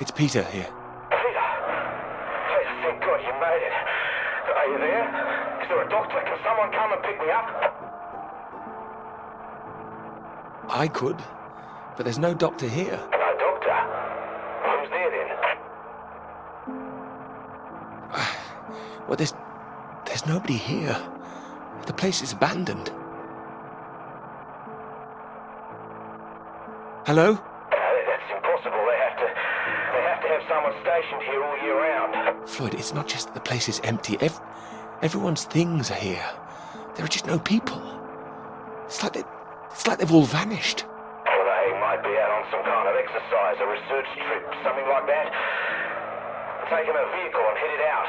It's Peter here. Peter, thank God you made it. Are you there? Is there a doctor? Can someone come and pick me up? I could, but there's no doctor here. No doctor? Who's there then? Well, there's nobody here. The place is abandoned. Hello? That's impossible. They have to have someone stationed here all year round. Floyd, it's not just that the place is empty. Everyone's things are here. There are just no people. It's like they've all vanished. Well, they might be out on some kind of exercise, a research trip, something like that. Taking a vehicle and headed out.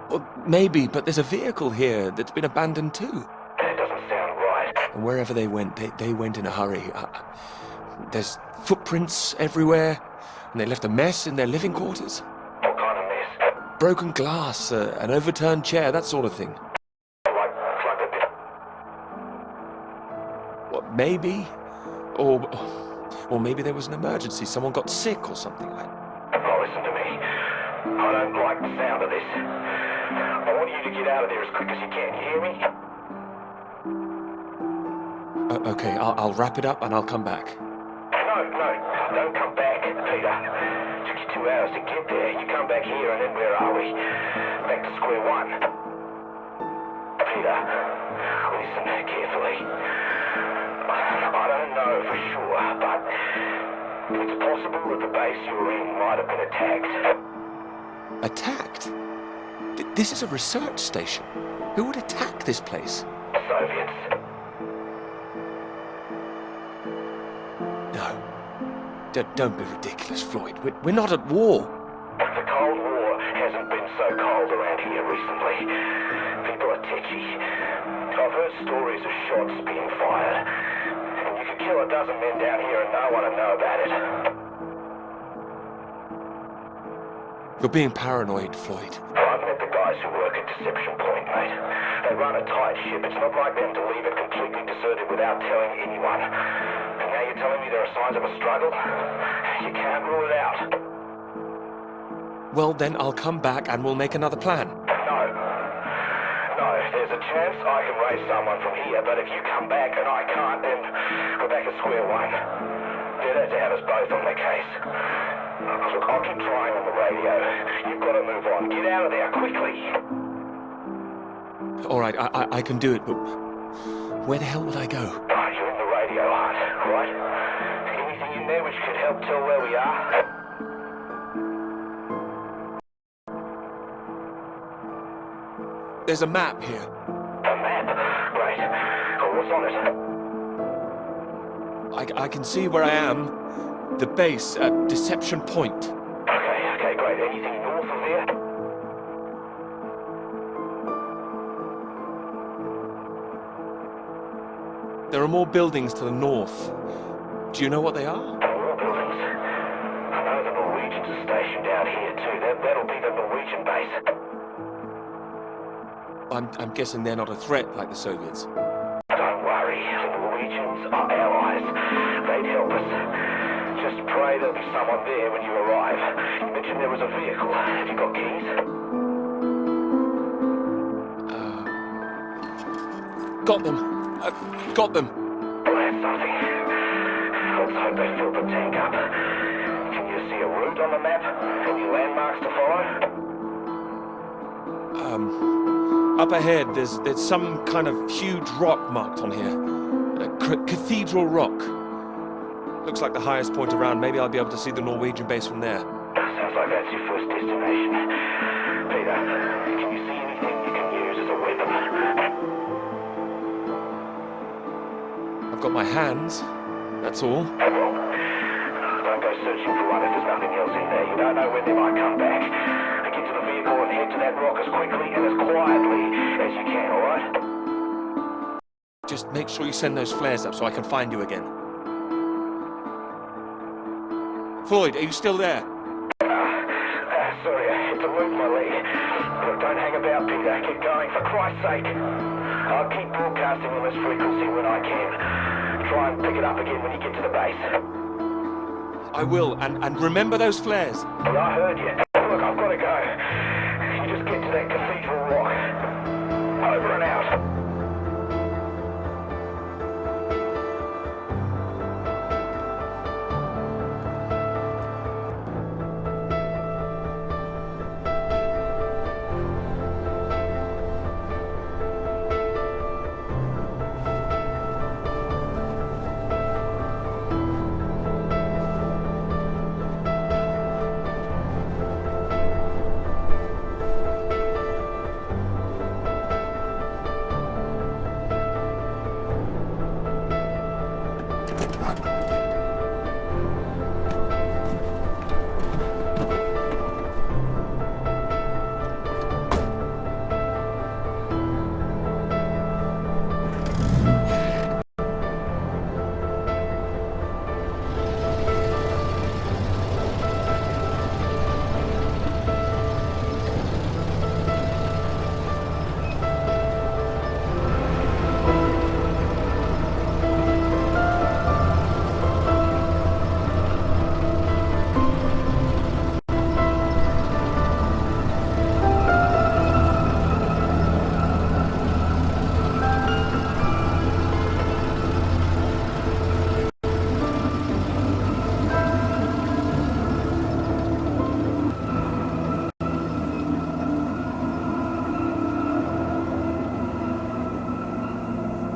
Well, maybe, but there's a vehicle here that's been abandoned too. That doesn't sound right. And wherever they went, they went in a hurry. There's footprints everywhere, and they left a mess in their living quarters. What kind of mess? Broken glass, an overturned chair, that sort of thing. Like a bit. What, maybe? Or maybe there was an emergency. Someone got sick or something like that. Oh, listen to me. I don't like the sound of this. I want you to get out of there as quick as you can. You hear me? Okay, I'll wrap it up and I'll come back. No, don't come back, Peter. Took you 2 hours to get there. You come back here and then where are we? Back to square one. Peter, listen carefully. I don't know for sure, but it's possible that the base you're in might have been attacked. Attacked? This is a research station. Who would attack this place? The Soviets. No. Don't be ridiculous, Floyd. We're not at war. The Cold War hasn't been so cold around here recently. People are tetchy. I've heard stories of shots being fired. And you could kill a dozen men down here and no one would know about it. You're being paranoid, Floyd. I've met the guys who work at Deception Point, mate. They run a tight ship. It's not like them to leave it completely deserted without telling anyone. And now you're telling me there are signs of a struggle? You can't rule it out. Well, then I'll come back and we'll make another plan. No, there's a chance I can raise someone from here, but if you come back and I can't, then we're back at square one. They'd have to have us both on their case. Look, I'll keep trying on the radio. You've got to move on. Get out of there, quickly. All right, I can do it, but where the hell would I go? Oh, you're in the radio hut, right? Anything in there which could help tell where we are? There's a map here. A map? Great. Oh, what's on it? I can see where I am. The base at Deception Point. Okay, great. Anything north of there? There are more buildings to the north. Do you know what they are? More buildings? I know the Norwegians are stationed out here too. That'll be the Norwegian base. I'm guessing they're not a threat like the Soviets. Don't worry. The Norwegians are allies. They'd help us. Just pray there'll be someone there when you arrive. You mentioned there was a vehicle. Have you got keys? Got them. Got them. Well, that's something. Let's hope they filled the tank up. Can you see a route on the map? Any landmarks to follow? Up ahead, there's some kind of huge rock marked on here. Cathedral Rock. Looks like the highest point around. Maybe I'll be able to see the Norwegian base from there. Sounds like that's your first destination. Peter, can you see anything you can use as a weapon? I've got my hands. That's all. Well, don't go searching for one if there's nothing else in there. You don't know when they might come back. Get to the vehicle and head to that rock as quickly and as quietly as you can, alright? Just make sure you send those flares up so I can find you again. Floyd, are you still there? Sorry, I had to move my leg. Look, don't hang about, Peter. Keep going, for Christ's sake. I'll keep broadcasting on this frequency when I can. Try and pick it up again when you get to the base. I will, and remember those flares. Well, I heard you. Look, I've got to go. You just get to that cathedral rock. Over and out.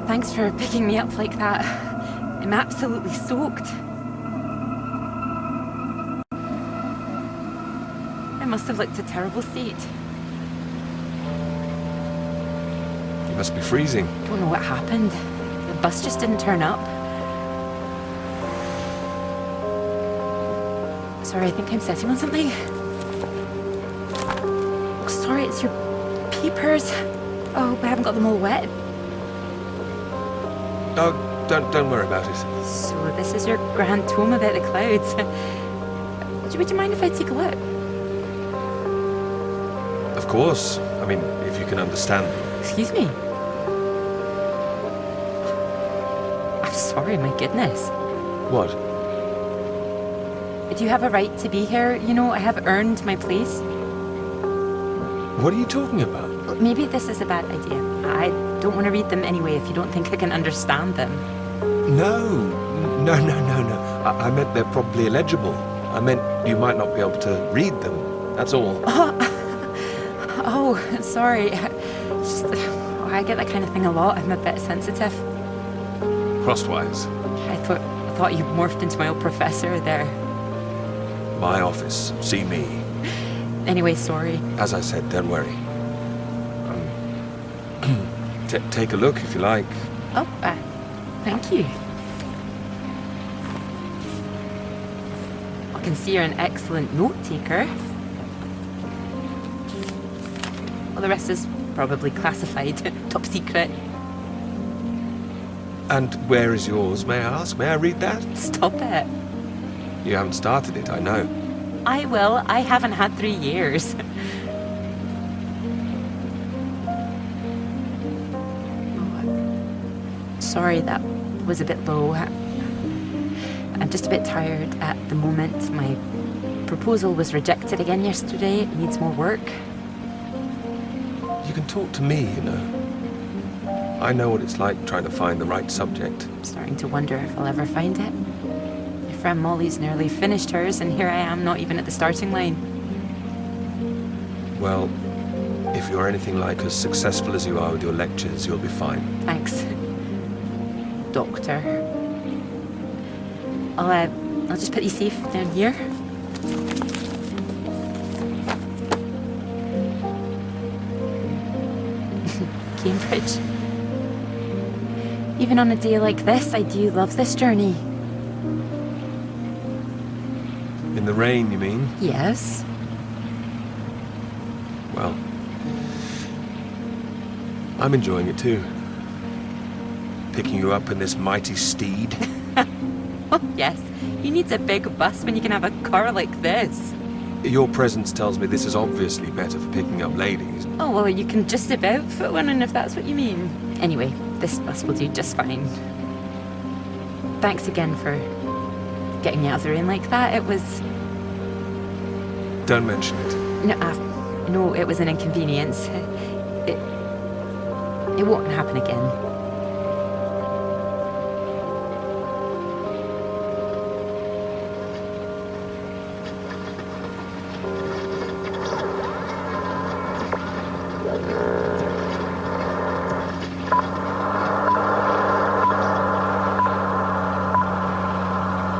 Thanks for picking me up like that. I'm absolutely soaked. I must have looked a terrible state. You must be freezing. Don't know what happened. The bus just didn't turn up. Sorry, I think I'm sitting on something. Oh, sorry, it's your peepers. Oh, I haven't got them all wet. Oh, don't worry about it. So this is your grand tome about the clouds. Would you mind if I take a look? Of course. I mean, if you can understand me. Excuse me? I'm sorry, my goodness. What? Do you have a right to be here? You know, I have earned my place. What are you talking about? Maybe this is a bad idea. I don't want to read them anyway if you don't think I can understand them. No. I meant they're probably illegible. I meant you might not be able to read them. That's all. Oh, sorry. I get that kind of thing a lot. I'm a bit sensitive. Crosswise. I thought you morphed into my old professor there. My office. See me. Anyway, sorry. As I said, don't worry. Take a look if you like. Oh, thank you. I can see you're an excellent note taker. Well, the rest is probably classified, top secret. And where is yours, may I ask? May I read that? Stop it. You haven't started it, I know. I will. I haven't had 3 years. Sorry, that was a bit low. I'm just a bit tired at the moment. My proposal was rejected again yesterday. It needs more work. You can talk to me, you know. I know what it's like trying to find the right subject. I'm starting to wonder if I'll ever find it. My friend Molly's nearly finished hers, and here I am, not even at the starting line. Well, if you're anything like as successful as you are with your lectures, you'll be fine. Thanks, Doctor. I'll just put you safe down here. Cambridge. Even on a day like this, I do love this journey. In the rain, you mean? Yes. Well, I'm enjoying it too. Picking you up in this mighty steed. Oh, yes. Who needs a big bus when you can have a car like this? Your presence tells me this is obviously better for picking up ladies. Oh, well, you can just about fit one in if that's what you mean. Anyway, this bus will do just fine. Thanks again for getting me out of the rain like that. It was... Don't mention it. No, it was an inconvenience. It won't happen again.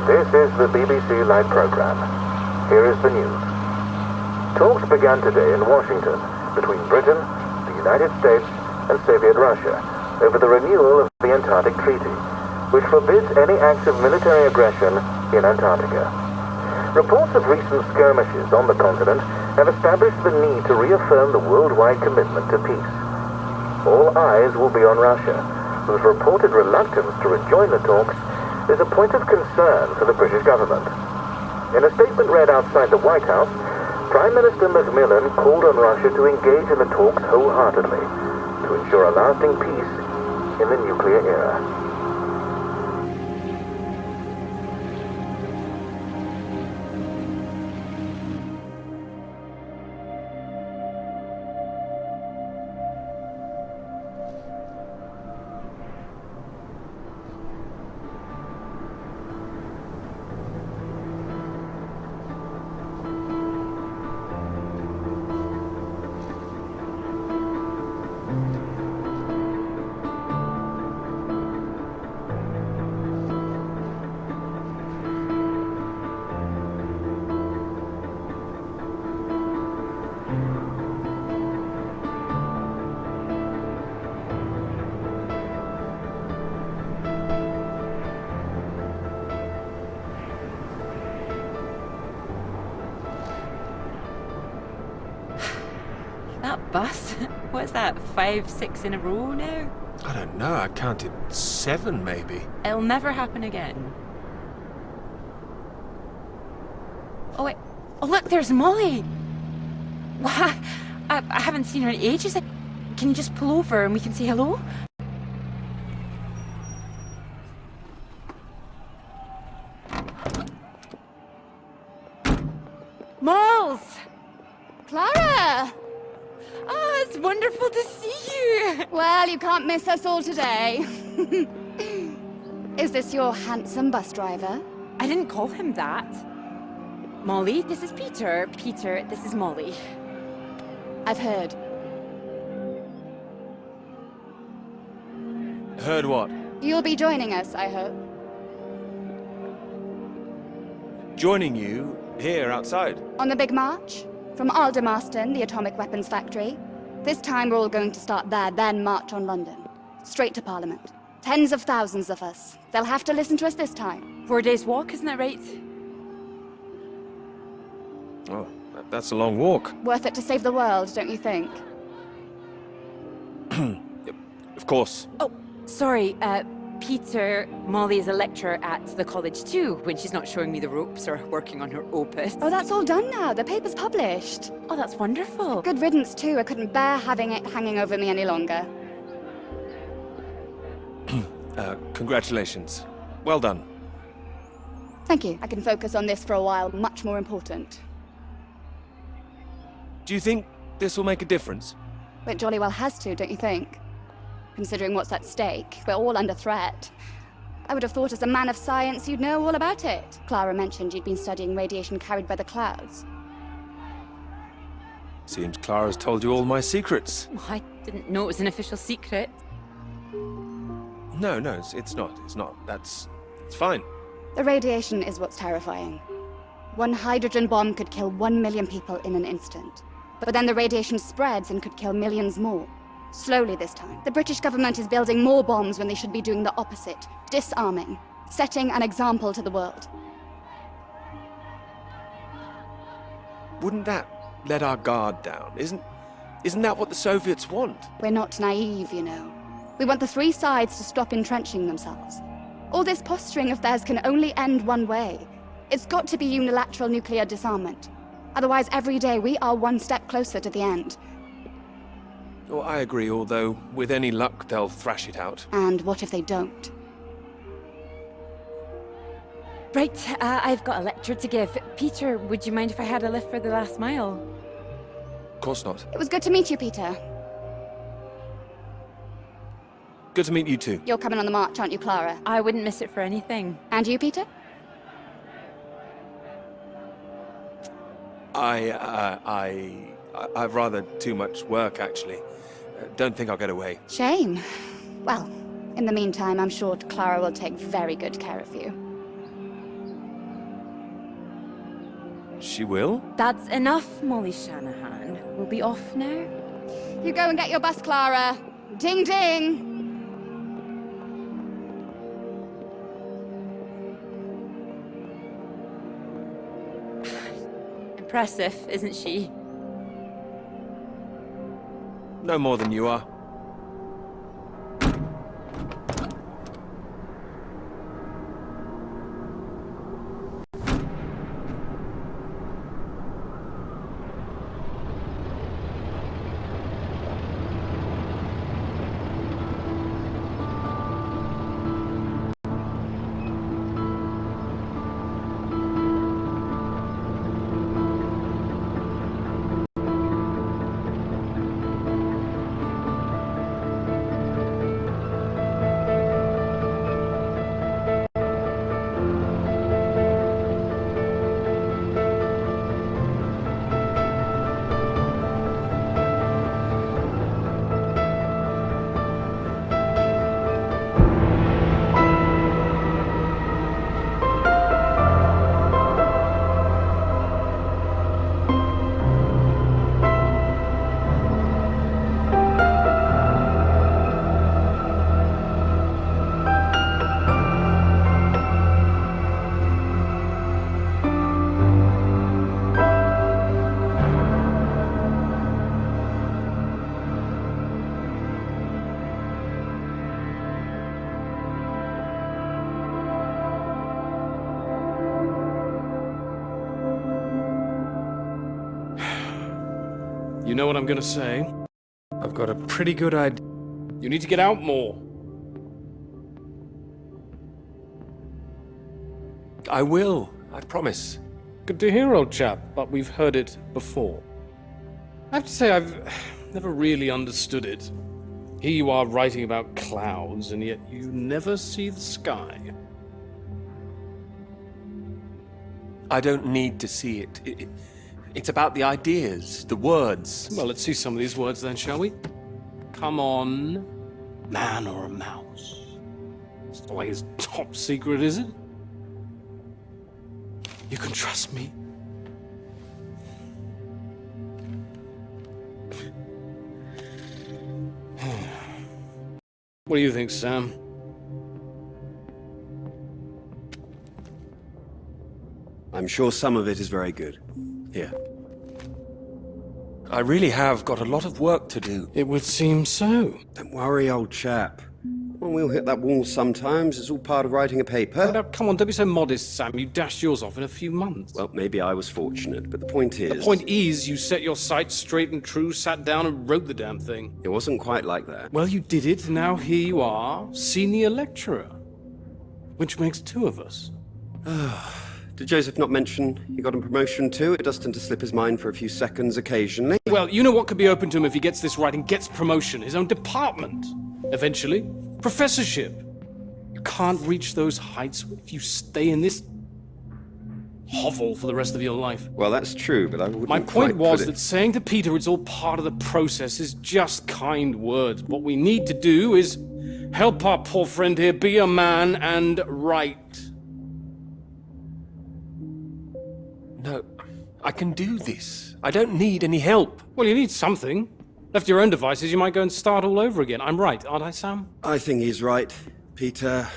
This is the BBC Live programme. Here is the news. Talks began today in Washington between Britain, the United States and Soviet Russia over the renewal of the Antarctic Treaty, which forbids any acts of military aggression in Antarctica. Reports of recent skirmishes on the continent have established the need to reaffirm the worldwide commitment to peace. All eyes will be on Russia, whose reported reluctance to rejoin the talks is a point of concern for the British government. In a statement read outside the White House, Prime Minister Macmillan called on Russia to engage in the talks wholeheartedly to ensure a lasting peace in the nuclear era. That bus? What's that, 5, 6 in a row now? I don't know, I counted 7 maybe. It'll never happen again. Oh wait, oh look, there's Molly! What? I haven't seen her in ages. Can you just pull over and we can say hello? Moles! Clara! Oh, it's wonderful to see you! Well, you can't miss us all today. Is this your handsome bus driver? I didn't call him that. Molly, this is Peter. Peter, this is Molly. I've heard. Heard what? You'll be joining us, I hope. Joining you here outside. On the big march? From Aldermaston, the atomic weapons factory. This time we're all going to start there, then march on London. Straight to Parliament. Tens of thousands of us. They'll have to listen to us this time. 4 days walk, isn't that right? Oh, that's a long walk. Worth it to save the world, don't you think? Of course. Oh, sorry, Peter, Molly is a lecturer at the college too, when she's not showing me the ropes or working on her opus. Oh, that's all done now. The paper's published. Oh, that's wonderful. Good riddance too. I couldn't bear having it hanging over me any longer. Congratulations. Well done. Thank you. I can focus on this for a while. Much more important. Do you think this will make a difference? It jolly well has to, don't you think? Considering what's at stake, we're all under threat. I would have thought as a man of science you'd know all about it. Clara mentioned you'd been studying radiation carried by the clouds. Seems Clara's told you all my secrets. Oh, I didn't know it was an official secret. No, it's not. It's fine. The radiation is what's terrifying. One hydrogen bomb could kill 1 million people in an instant. But then the radiation spreads and could kill millions more. Slowly this time. The British government is building more bombs when they should be doing the opposite. Disarming. Setting an example to the world. Wouldn't that let our guard down? Isn't that what the Soviets want? We're not naive, you know. We want the three sides to stop entrenching themselves. All this posturing of theirs can only end one way. It's got to be unilateral nuclear disarmament. Otherwise, every day we are one step closer to the end. Oh, I agree, although with any luck they'll thrash it out. And what if they don't? Right, I've got a lecture to give. Peter, would you mind if I had a lift for the last mile? Of course not. It was good to meet you, Peter. Good to meet you too. You're coming on the march, aren't you, Clara? I wouldn't miss it for anything. And you, Peter? I've rather too much work, actually. Don't think I'll get away. Shame. Well, in the meantime, I'm sure Clara will take very good care of you. She will? That's enough, Molly Shanahan. We'll be off now. You go and get your bus, Clara. Ding ding! Impressive, isn't she? No more than you are. You know what I'm gonna say? I've got a pretty good idea. You need to get out more. I will, I promise. Good to hear, old chap, but we've heard it before. I have to say, I've never really understood it. Here you are writing about clouds, and yet you never see the sky. I don't need to see it. It's about the ideas, the words. Well, let's see some of these words then, shall we? Come on, man or a mouse? It's the way it's top secret, is it? You can trust me. What do you think, Sam? I'm sure some of it is very good. Here. I really have got a lot of work to do. It would seem so. Don't worry, old chap. Well, we'll hit that wall sometimes. It's all part of writing a paper. Now, come on, don't be so modest, Sam. You dashed yours off in a few months. Well, maybe I was fortunate, but the point is... The point is, you set your sights straight and true, sat down and wrote the damn thing. It wasn't quite like that. Well, you did it, and now here you are, senior lecturer. Which makes two of us. Did Joseph not mention he got a promotion too? It does tend to slip his mind for a few seconds occasionally. Well, you know what could be open to him if he gets this right and gets promotion? His own department. Eventually. Professorship. You can't reach those heights if you stay in this hovel for the rest of your life. Well, that's true, but I wouldn't My quite point was put it... that saying to Peter it's all part of the process is just kind words. What we need to do is help our poor friend here be a man and write. No, I can do this. I don't need any help. Well, you need something. Left to your own devices, you might go and start all over again. I'm right, aren't I, Sam? I think he's right, Peter.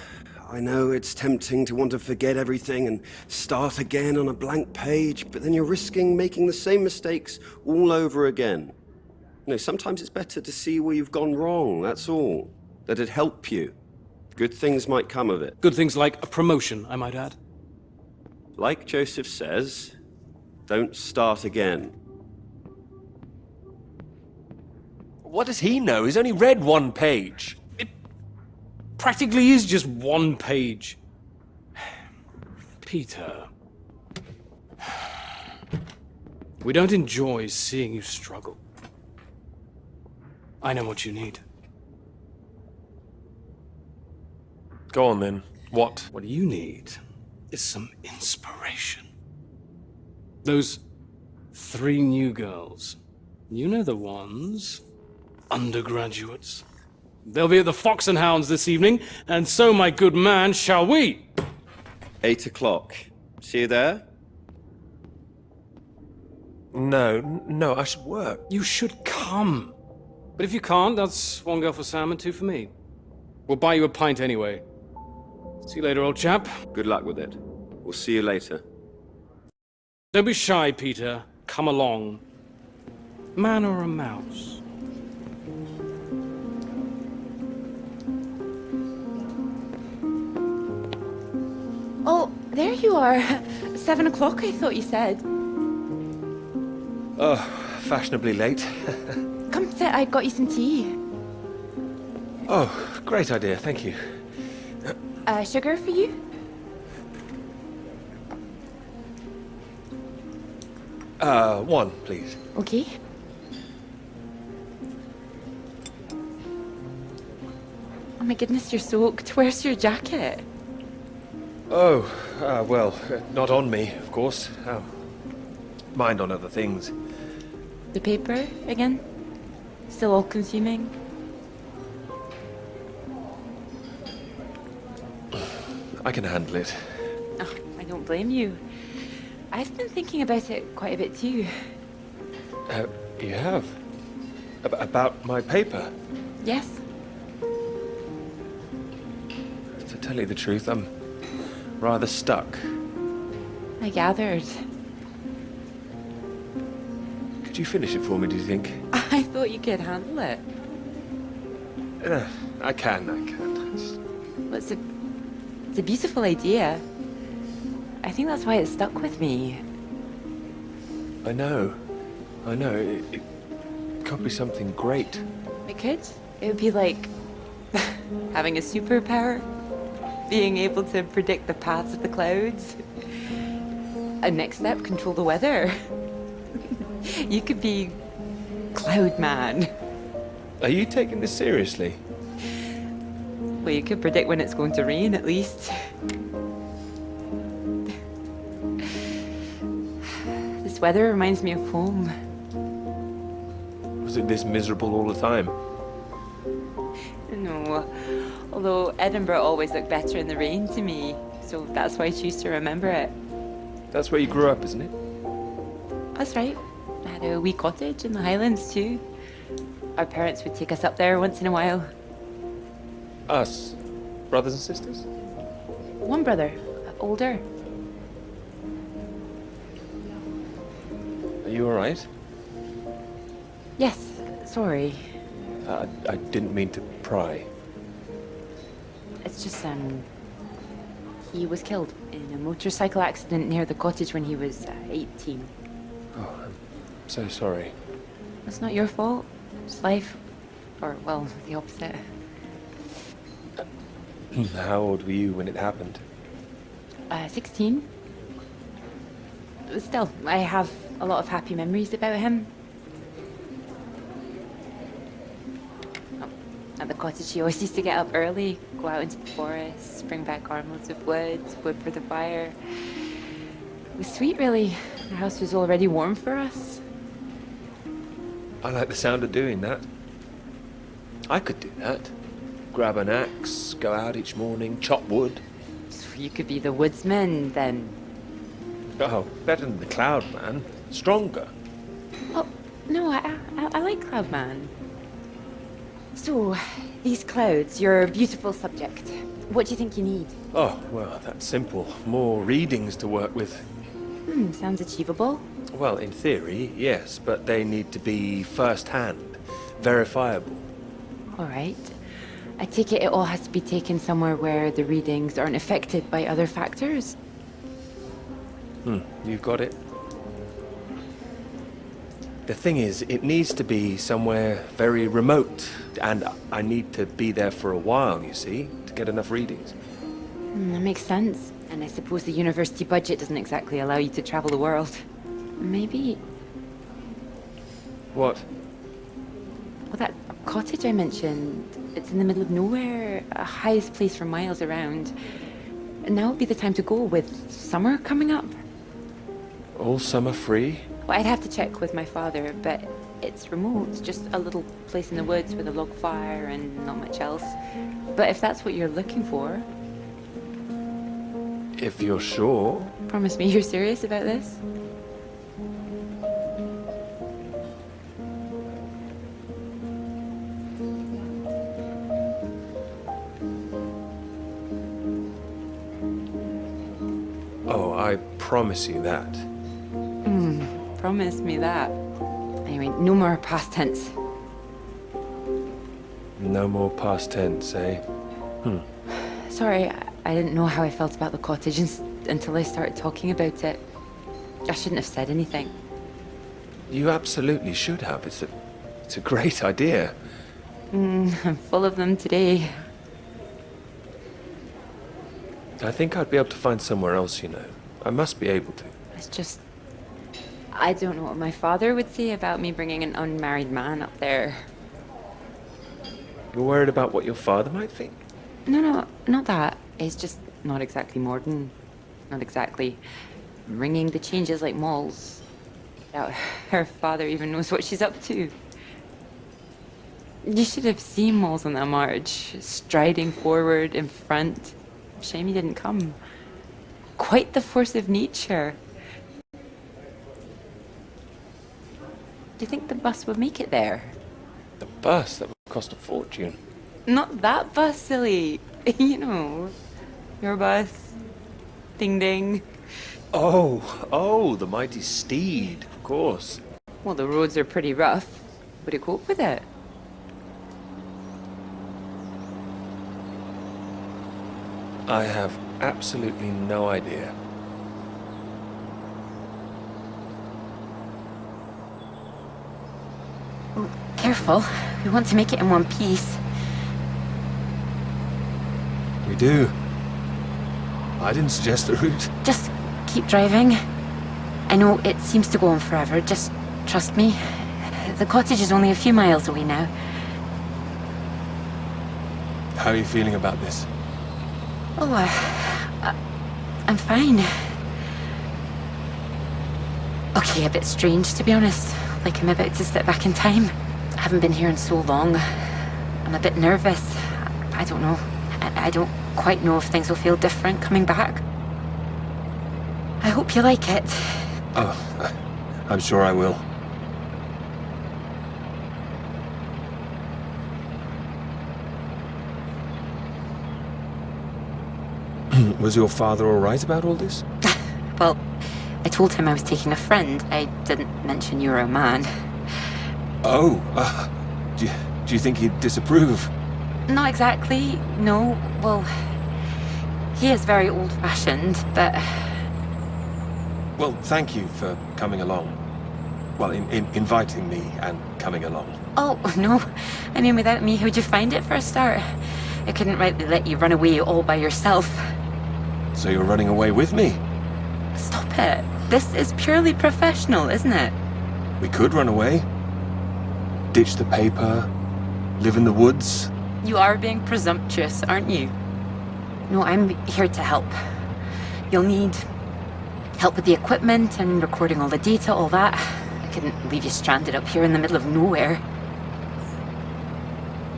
I know it's tempting to want to forget everything and start again on a blank page, but then you're risking making the same mistakes all over again. You know, sometimes it's better to see where you've gone wrong, that's all. That'd help you. Good things might come of it. Good things like a promotion, I might add. Like Joseph says, don't start again. What does he know? He's only read one page. It practically is just one page. Peter. We don't enjoy seeing you struggle. I know what you need. Go on then. What? What you need is some inspiration. Those 3 new girls. You know the ones. Undergraduates. They'll be at the Fox and Hounds this evening, and so, my good man, shall we? 8 o'clock. See you there? No, I should work. You should come. But if you can't, that's 1 girl for Sam and 2 for me. We'll buy you a pint anyway. See you later, old chap. Good luck with it. We'll see you later. Don't be shy, Peter. Come along. Man or a mouse? Oh, there you are. 7 o'clock, I thought you said. Oh, fashionably late. Come sit, I got you some tea. Oh, great idea, thank you. Sugar for you? One, please. Okay. Oh my goodness, you're soaked. Where's your jacket? Oh, well, not on me, of course. Mind on other things. The paper again? Still all consuming? I can handle it. Oh, I don't blame you. I've been thinking about it quite a bit too. You have? About my paper? Yes? To tell you the truth, I'm rather stuck. I gathered. Could you finish it for me, do you think? I thought you could handle it. I can. Well, it's a beautiful idea. I think that's why it stuck with me. I know. It could be something great. It could. It would be like having a superpower. Being able to predict the paths of the clouds. And next step, control the weather. You could be Cloud Man. Are you taking this seriously? Well, you could predict when it's going to rain, at least. This weather reminds me of home. Was it this miserable all the time? No, although Edinburgh always looked better in the rain to me, so that's why I choose to remember it. That's where you grew up, isn't it? That's right. I had a wee cottage in the Highlands too. Our parents would take us up there once in a while. Us? Brothers and sisters? One brother, older. Are you alright? Yes, sorry. I didn't mean to pry. It's just, he was killed in a motorcycle accident near the cottage when he was 18. Oh, I'm so sorry. It's not your fault. It's life. Or, well, the opposite. How old were you when it happened? 16. Still, I have a lot of happy memories about him. At the cottage, he always used to get up early, go out into the forest, bring back armloads of wood for the fire. It was sweet, really. The house was already warm for us. I like the sound of doing that. I could do that. Grab an axe, go out each morning, chop wood. So you could be the woodsman, then. Oh, better than the Cloud Man. Stronger. Oh, no, I like Cloudman. So, these clouds, your beautiful subject. What do you think you need? Oh, well, that's simple. More readings to work with. Sounds achievable. Well, in theory, yes, but they need to be first-hand, verifiable. All right. I take it all has to be taken somewhere where the readings aren't affected by other factors. You've got it. The thing is, it needs to be somewhere very remote, and I need to be there for a while, you see, to get enough readings. That makes sense. And I suppose the university budget doesn't exactly allow you to travel the world. Maybe... What? Well, that cottage I mentioned, it's in the middle of nowhere, a highest place for miles around. And now would be the time to go with summer coming up. All summer free? Well, I'd have to check with my father, but it's remote. It's just a little place in the woods with a log fire and not much else. But if that's what you're looking for... If you're sure. Promise me you're serious about this? Oh, I promise you that. Promise me that. Anyway, no more past tense. No more past tense, eh? Sorry, I didn't know how I felt about the cottage until I started talking about it. I shouldn't have said anything. You absolutely should have. It's a great idea. I'm full of them today. I think I'd be able to find somewhere else, you know. I must be able to. It's just... I don't know what my father would say about me bringing an unmarried man up there. You're worried about what your father might think? No, not that. It's just not exactly modern. Not exactly ringing the changes like malls. Doubt her father even knows what she's up to. You should have seen Malls on that march, striding forward in front. Shame he didn't come. Quite the force of nature. Do you think the bus would make it there? The bus? That would cost a fortune. Not that bus, silly. You know, your bus. Ding ding. Oh, the mighty steed, of course. Well, the roads are pretty rough. Would it cope with it? I have absolutely no idea. Oh, careful. We want to make it in one piece. We do. I didn't suggest the route. Just keep driving. I know it seems to go on forever. Just trust me. The cottage is only a few miles away now. How are you feeling about this? Oh, I'm fine. Okay, a bit strange, to be honest. Like I'm about to step back in time. I haven't been here in so long. I'm a bit nervous. I don't know. I don't quite know if things will feel different coming back. I hope you like it. Oh, I'm sure I will. Was your father all right about all this? Well, I told him I was taking a friend. I didn't mention you were a man. Oh, do you think he'd disapprove? Not exactly, no. Well, he is very old-fashioned, but... Well, thank you for coming along. Well, inviting me and coming along. Oh, no. I mean, without me, how would you find it for a start? I couldn't rightly let you run away all by yourself. So you're running away with me? Stop it. This is purely professional, isn't it? We could run away. Ditch the paper. Live in the woods. You are being presumptuous, aren't you? No, I'm here to help. You'll need help with the equipment and recording all the data, all that. I couldn't leave you stranded up here in the middle of nowhere.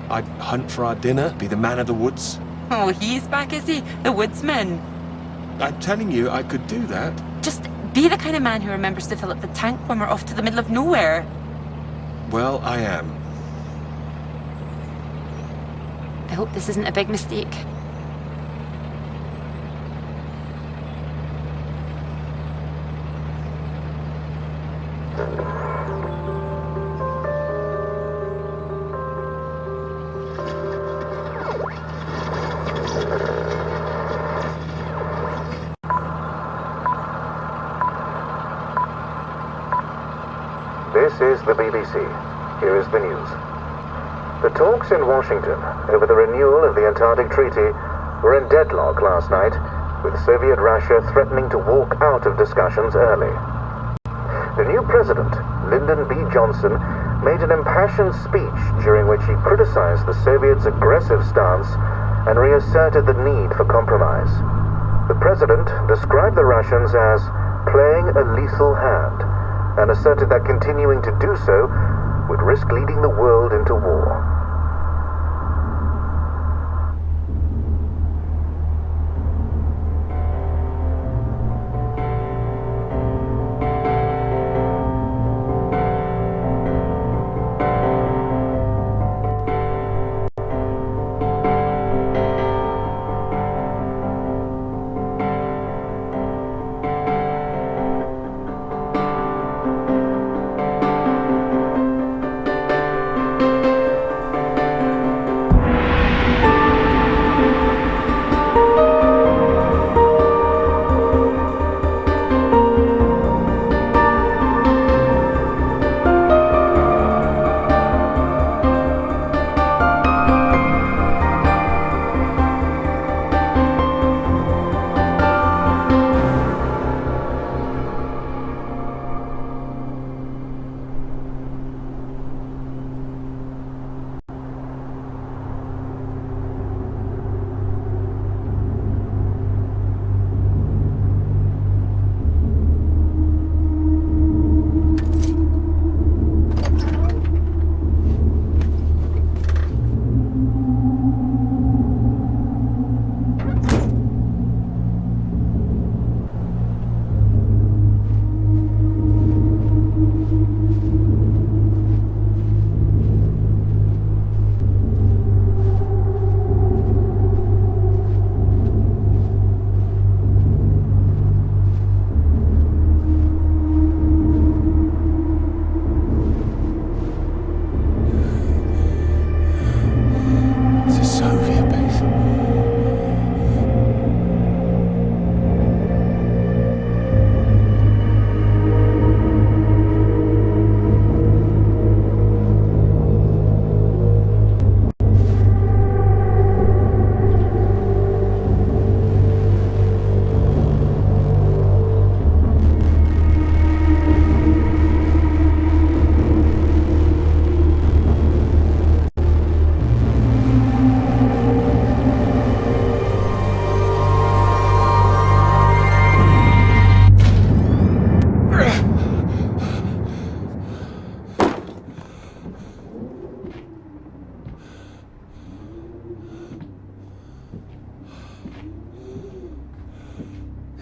I'd hunt for our dinner, be the man of the woods. Oh, he's back, is he? The woodsman. I'm telling you, I could do that. Just be the kind of man who remembers to fill up the tank when we're off to the middle of nowhere. Well, I am. I hope this isn't a big mistake. This is the BBC. Here is the news. The talks in Washington over the renewal of the Antarctic Treaty were in deadlock last night, with Soviet Russia threatening to walk out of discussions early. The new president, Lyndon B. Johnson, made an impassioned speech during which he criticized the Soviets' aggressive stance and reasserted the need for compromise. The president described the Russians as playing a lethal hand and asserted that continuing to do so would risk leading the world into war.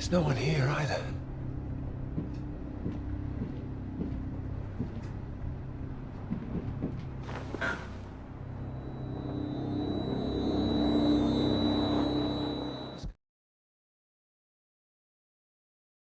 There's no one here either.